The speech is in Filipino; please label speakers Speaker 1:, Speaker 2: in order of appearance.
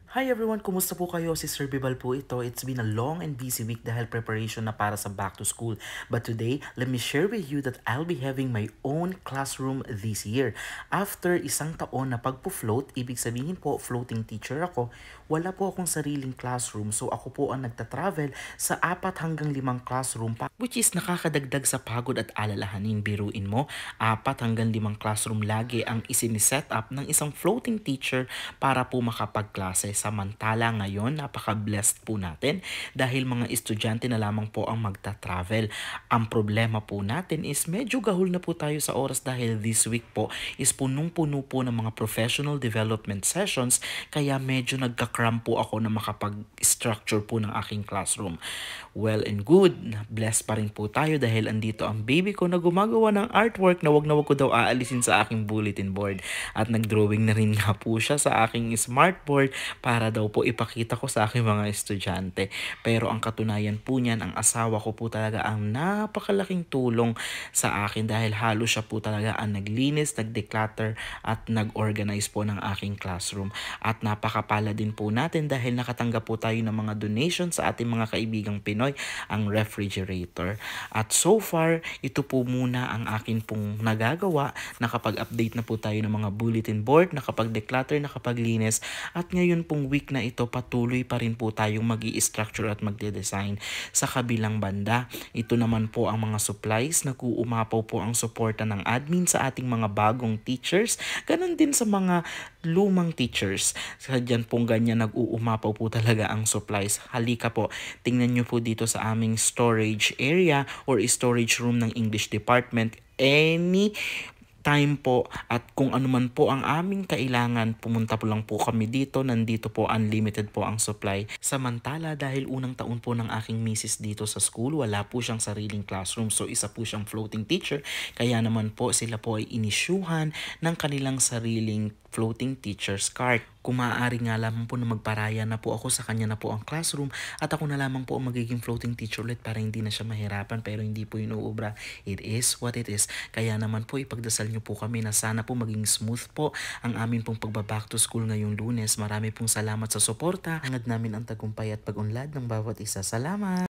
Speaker 1: Hi everyone! Kumusta po kayo? Si Sir Bibal po ito. It's been a long and busy week dahil preparation na para sa back to school. But today, let me share with you that I'll be having my own classroom this year. After isang taon na pagpo-float, ibig sabihin po floating teacher ako, wala po akong sariling classroom. So ako po ang nagta-travel sa 4 hanggang 5 classroom which is nakakadagdag sa pagod at alalahanin. Biruin mo, 4 hanggang 5 classroom lagi ang isiniset up ng isang floating teacher para po makapagklase. Samantala ngayon, napaka-blessed po natin dahil mga estudyante na lamang po ang magta-travel. Ang problema po natin is medyo gahol na po tayo sa oras dahil this week po is punong-puno po ng mga professional development sessions kaya medyo nagka-cram po ako na makapag-structure po ng aking classroom. Well and good, blessed pa rin po tayo dahil andito ang baby ko na gumagawa ng artwork na wag ko daw aalisin sa aking bulletin board. At nag-drawing na rin nga po siya sa aking smartboard para daw po ipakita ko sa aking mga estudyante. Pero ang katunayan po niyan, ang asawa ko po talaga ang napakalaking tulong sa akin dahil halos siya po talaga ang naglinis, nag-declutter at nag-organize po ng aking classroom. At napakapala din po natin dahil nakatanggap po tayo ng mga donations sa ating mga kaibigang Pinoy, ang refrigerator. At so far, ito po muna ang akin pong nagagawa. Nakapag-update na po tayo ng mga bulletin board, nakapag-declutter, nakapaglinis at ngayon pong week na ito patuloy pa rin po tayong mag-i-structure at magde-design. Sa kabilang banda, ito naman po ang mga supplies, nag-uumapaw po ang suporta ng admin sa ating mga bagong teachers, ganun din sa mga lumang teachers. Sadyan pong ganyan nag-uumapaw po talaga ang supplies. Halika po, tingnan nyo po dito sa aming storage area or storage room ng English department. Any time po at kung ano man po ang aming kailangan, pumunta po lang po kami dito. Nandito po, unlimited po ang supply. Samantala dahil unang taon po ng aking misis dito sa school, wala po siyang sariling classroom. So isa po siyang floating teacher. Kaya naman po sila po ay inisyuhan ng kanilang sariling floating teacher's card. Kung maaari nga lamang po na magparaya na po ako sa kanya na po ang classroom at ako na lamang po ang magiging floating teacher ulit para hindi na siya mahirapan, pero hindi po inuubra. It is what it is. Kaya naman po ipagdasal niyo po kami na sana po maging smooth po ang amin pong pagbaback to school ngayong Lunes. Marami pong salamat sa suporta. Hangad namin ang tagumpay at pag-unlad ng bawat isa. Salamat!